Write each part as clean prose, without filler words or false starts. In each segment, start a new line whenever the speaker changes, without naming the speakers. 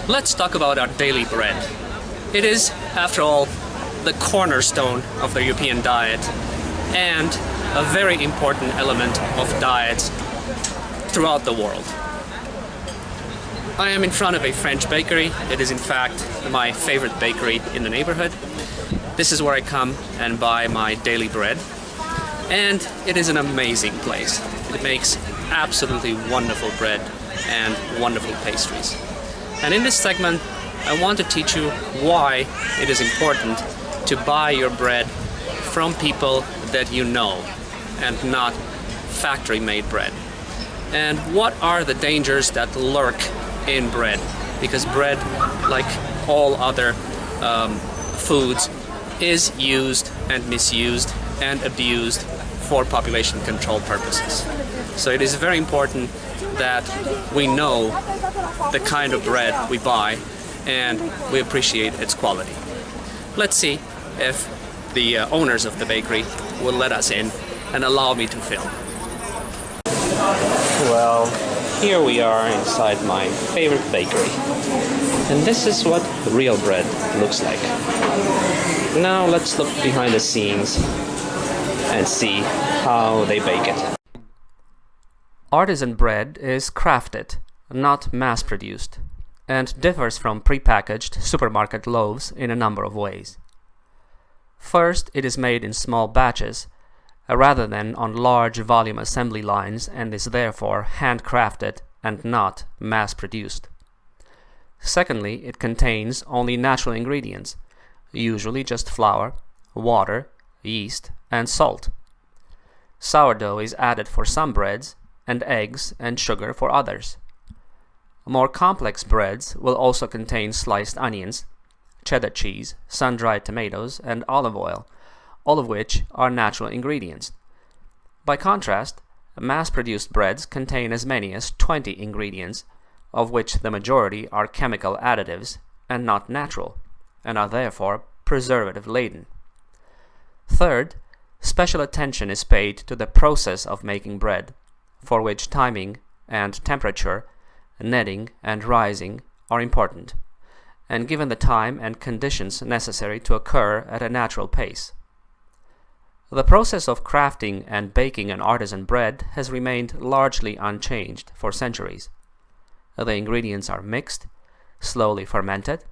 Let's talk about our daily bread. It is, after all, the cornerstone of the European diet and a very important element of diets throughout the world. I am in front of a French bakery. It is in fact my favorite bakery in the neighborhood. This is where I come and buy my daily bread, and it is an amazing place. It makes absolutely wonderful bread and wonderful pastries. And in this segment, I want to teach you why it is important to buy your bread from people that you know and not factory-made bread. And what are the dangers that lurk in bread? Because bread, like all other foods, is used and misused and abused for population control purposes. So it is very important that we know the kind of bread we buy and we appreciate its quality. Let's see if the owners of the bakery will let us in and allow me to film. Well, here we are inside my favorite bakery, and this is what real bread looks like. Now let's look behind the scenes and see how they bake it. Artisan bread is crafted, not mass-produced, and differs from prepackaged supermarket loaves in a number of ways. First, it is made in small batches, rather than on large volume assembly lines, and is therefore handcrafted and not mass-produced. Secondly, it contains only natural ingredients, usually just flour, water, yeast, and salt. Sourdough is added for some breads, and eggs and sugar for others. More complex breads will also contain sliced onions, cheddar cheese, sun-dried tomatoes, and olive oil, all of which are natural ingredients. By contrast, mass-produced breads contain as many as 20 ingredients, of which the majority are chemical additives and not natural, and are therefore preservative-laden. Third, special attention is paid to the process of making bread, for which timing and temperature, kneading and rising are important, and given the time and conditions necessary to occur at a natural pace. The process of crafting and baking an artisan bread has remained largely unchanged for centuries. The ingredients are mixed, slowly fermented,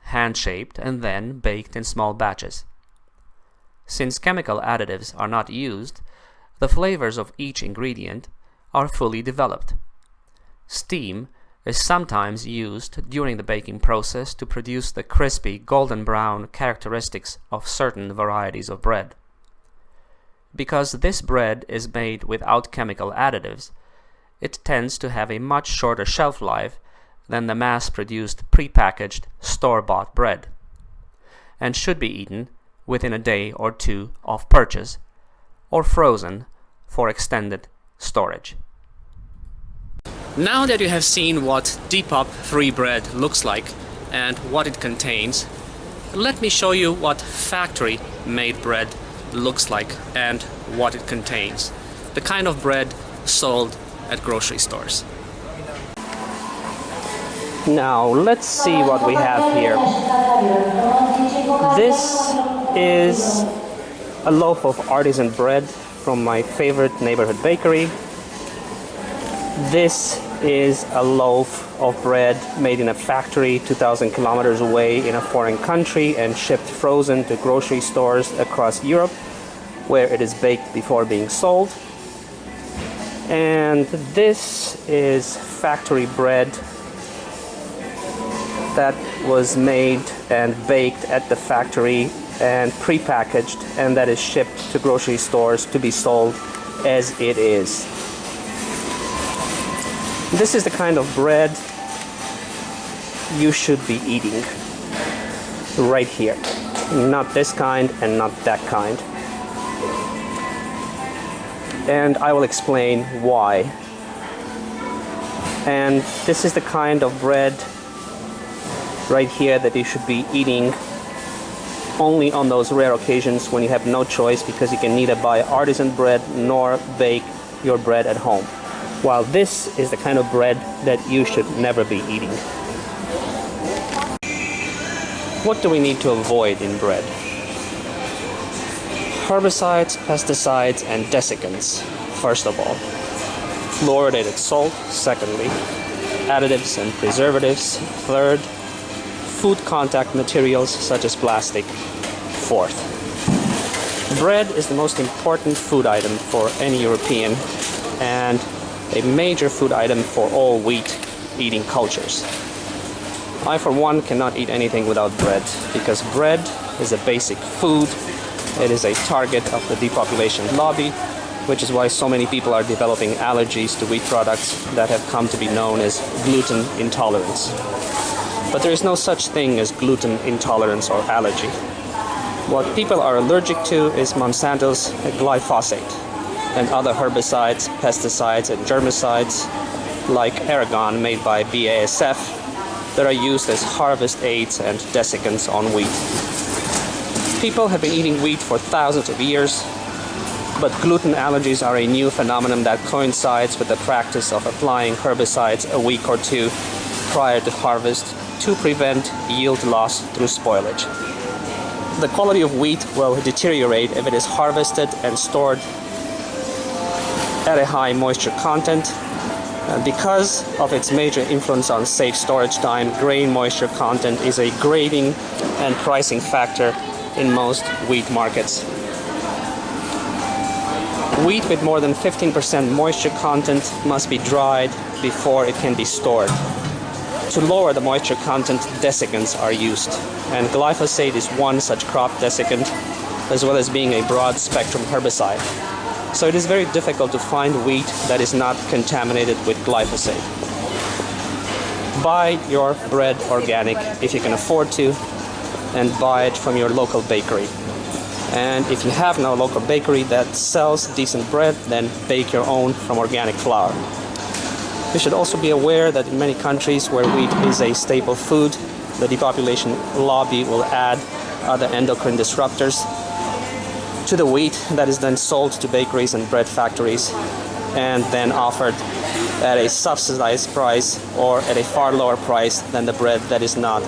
hand-shaped, and then baked in small batches. Since chemical additives are not used, the flavors of each ingredient are fully developed. Steam is sometimes used during the baking process to produce the crispy golden brown characteristics of certain varieties of bread. Because this bread is made without chemical additives, it tends to have a much shorter shelf life than the mass-produced prepackaged store-bought bread, and should be eaten within a day or two of purchase, or frozen for extended storage. Now that you have seen what Depop free bread looks like and what it contains, let me show you what factory-made bread looks like and what it contains. The kind of bread sold at grocery stores. Now let's see what we have here. This is a loaf of artisan bread from my favorite neighborhood bakery. This is a loaf of bread made in a factory 2,000 kilometers away in a foreign country and shipped frozen to grocery stores across Europe, where it is baked before being sold. And this is factory bread that was made and baked at the factory and prepackaged, and that is shipped to grocery stores to be sold as it is. This is the kind of bread you should be eating right here. Not this kind and not that kind. And I will explain why. And this is the kind of bread right here that you should be eating only on those rare occasions when you have no choice, because you can neither buy artisan bread nor bake your bread at home. While this is the kind of bread that you should never be eating. What do we need to avoid in bread? Herbicides, pesticides, and desiccants, first of all. Fluoridated salt, secondly. Additives and preservatives, third. Food contact materials such as plastic, fourth. Bread is the most important food item for any European and a major food item for all wheat-eating cultures. I, for one, cannot eat anything without bread because bread is a basic food. It is a target of the depopulation lobby, which is why so many people are developing allergies to wheat products that have come to be known as gluten intolerance. But there is no such thing as gluten intolerance or allergy. What people are allergic to is Monsanto's glyphosate and other herbicides, pesticides, and germicides like Aragon made by BASF that are used as harvest aids and desiccants on wheat. People have been eating wheat for thousands of years, but gluten allergies are a new phenomenon that coincides with the practice of applying herbicides a week or two prior to harvest to prevent yield loss through spoilage. The quality of wheat will deteriorate if it is harvested and stored at a high moisture content. Because of its major influence on safe storage time, grain moisture content is a grading and pricing factor in most wheat markets. Wheat with more than 15% moisture content must be dried before it can be stored. To lower the moisture content, desiccants are used, and glyphosate is one such crop desiccant, as well as being a broad-spectrum herbicide. So it is very difficult to find wheat that is not contaminated with glyphosate. Buy your bread organic if you can afford to, and buy it from your local bakery. And if you have no local bakery that sells decent bread, then bake your own from organic flour. You should also be aware that in many countries where wheat is a staple food, the depopulation lobby will add other endocrine disruptors to the wheat that is then sold to bakeries and bread factories and then offered at a subsidized price or at a far lower price than the bread that is not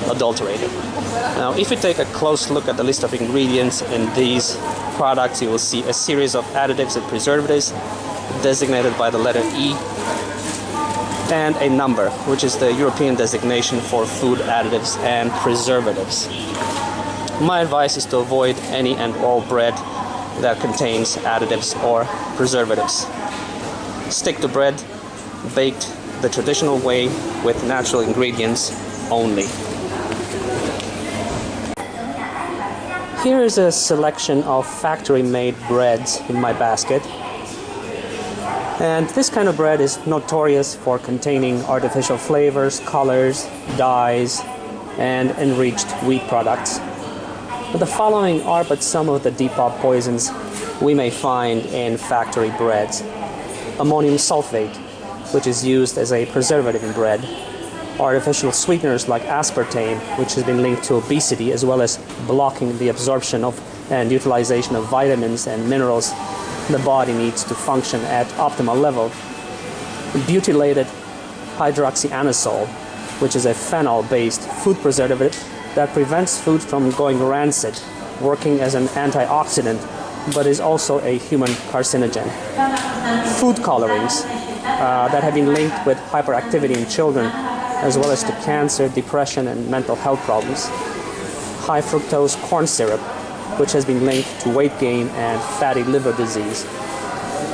adulterated. Now, if you take a close look at the list of ingredients in these products, you will see a series of additives and preservatives designated by the letter E and a number, which is the European designation for food additives and preservatives. My advice is to avoid any and all bread that contains additives or preservatives. Stick to bread baked the traditional way with natural ingredients only. Here is a selection of factory-made breads in my basket. And this kind of bread is notorious for containing artificial flavors, colors, dyes, and enriched wheat products. But the following are but some of the Depop poisons we may find in factory breads. Ammonium sulfate, which is used as a preservative in bread. Artificial sweeteners like aspartame, which has been linked to obesity, as well as blocking the absorption of and utilization of vitamins and minerals the body needs to function at optimal level. Butylated hydroxyanisole, which is a phenol-based food preservative that prevents food from going rancid, working as an antioxidant, but is also a human carcinogen. Food colorings that have been linked with hyperactivity in children, as well as to cancer, depression, and mental health problems. High fructose corn syrup, which has been linked to weight gain and fatty liver disease.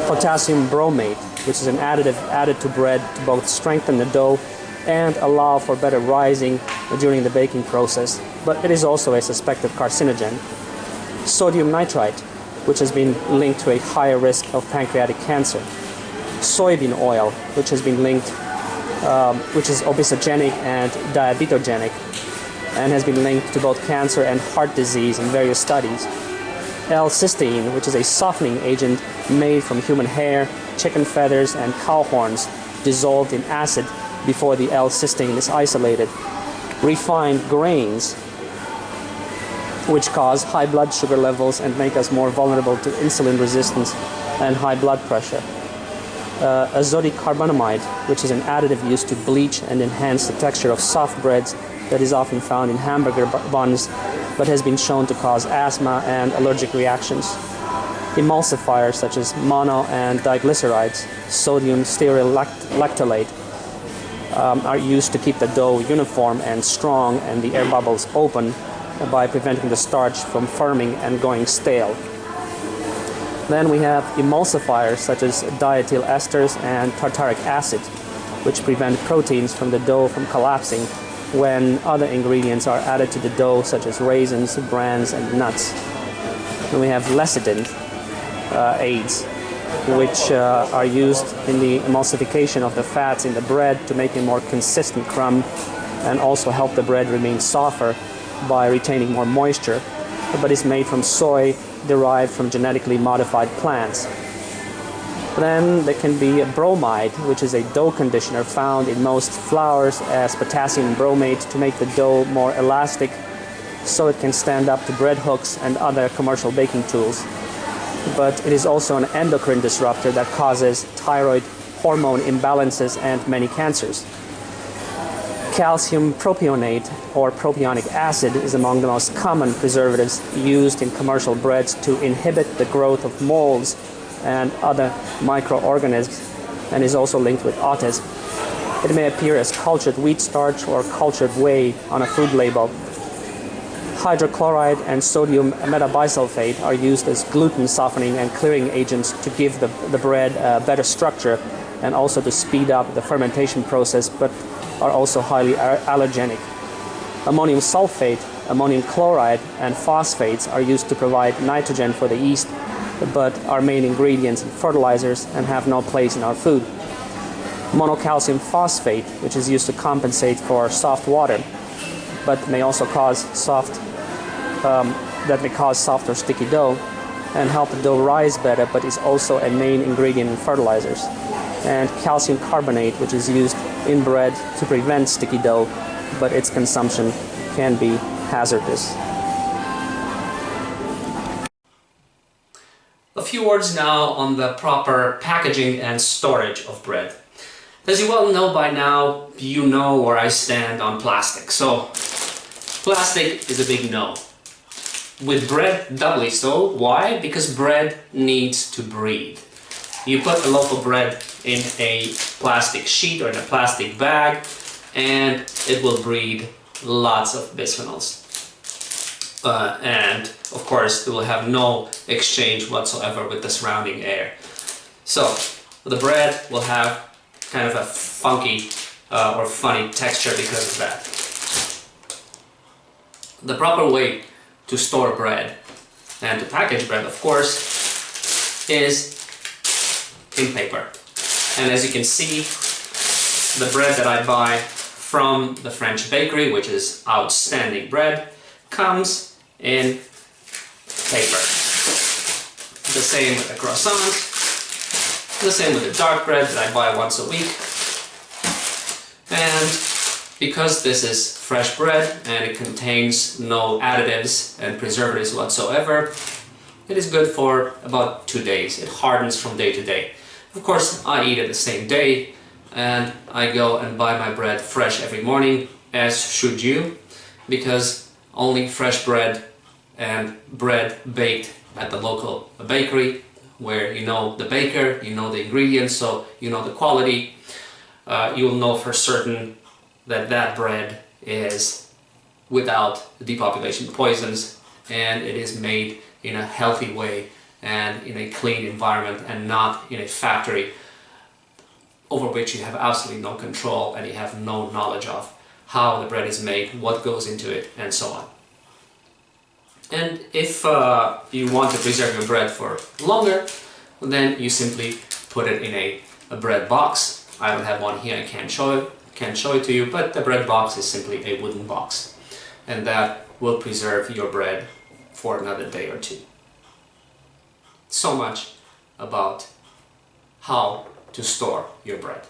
Potassium bromate, which is an additive added to bread to both strengthen the dough and allow for better rising during the baking process, but it is also a suspected carcinogen. Sodium nitrite, which has been linked to a higher risk of pancreatic cancer. Soybean oil, which has been linked, which is obesogenic and diabetogenic, and has been linked to both cancer and heart disease in various studies. L-cysteine, which is a softening agent made from human hair, chicken feathers, and cow horns, dissolved in acid before the L-cysteine is isolated. Refined grains, which cause high blood sugar levels and make us more vulnerable to insulin resistance and high blood pressure. Azotic carbonamide, which is an additive used to bleach and enhance the texture of soft breads
that is often found in hamburger buns, but has been shown to cause asthma and allergic reactions. Emulsifiers such as mono and diglycerides, sodium stearyl lactylate, are used to keep the dough uniform and strong and the air bubbles open by preventing the starch from firming and going stale. Then we have emulsifiers such as diethyl esters and tartaric acid, which prevent proteins from the dough from collapsing when other ingredients are added to the dough, such as raisins, brands, and nuts. And we have lecithin aids, which are used in the emulsification of the fats in the bread to make a more consistent crumb, and also help the bread remain softer by retaining more moisture, but is made from soy derived from genetically modified plants. Then there can be a bromide, which is a dough conditioner found in most flours as potassium bromate to make the dough more elastic so it can stand up to bread hooks and other commercial baking tools. But it is also an endocrine disruptor that causes thyroid hormone imbalances and many cancers. Calcium propionate or propionic acid is among the most common preservatives used in commercial breads to inhibit the growth of molds and other microorganisms, and is also linked with autism. It may appear as cultured wheat starch or cultured whey on a food label. Hydrochloride and sodium metabisulfate are used as gluten softening and clearing agents to give the bread a better structure and also to speed up the fermentation process, but are also highly allergenic. Ammonium sulfate, ammonium chloride, and phosphates are used to provide nitrogen for the yeast, but are main ingredients in fertilizers and have no place in our food. Monocalcium phosphate, which is used to compensate for soft water, but may also cause soft or sticky dough and help the dough rise better, but is also a main ingredient in fertilizers. And calcium carbonate, which is used in bread to prevent sticky dough, but its consumption can be hazardous.
A few words now on the proper packaging and storage of bread. As you well know by now, you know where I stand on plastic. So, plastic is a big no. With bread, doubly so. Why? Because bread needs to breathe. You put a loaf of bread in a plastic sheet or in a plastic bag, and it will breathe lots of bisphenols. And of course, it will have no exchange whatsoever with the surrounding air. So, the bread will have kind of a funky or funny texture because of that. The proper way to store bread and to package bread, of course, is in paper. And as you can see, the bread that I buy from the French bakery, which is outstanding bread, comes in paper. The same with the croissants, the same with the dark bread that I buy once a week. And because this is fresh bread and it contains no additives and preservatives whatsoever, it is good for about 2 days. It hardens from day to day. Of course, I eat it the same day, and I go and buy my bread fresh every morning, as should you, because only fresh bread and bread baked at the local bakery, where you know the baker, you know the ingredients, so you know the quality, you'll know for certain that that bread is without depopulation poisons, and it is made in a healthy way and in a clean environment and not in a factory over which you have absolutely no control and you have no knowledge of how the bread is made, what goes into it, and so on. And if you want to preserve your bread for longer, then you simply put it in a bread box. I don't have one here, I can't show it to you, but the bread box is simply a wooden box, and that will preserve your bread for another day or two. So much about how to store your bread.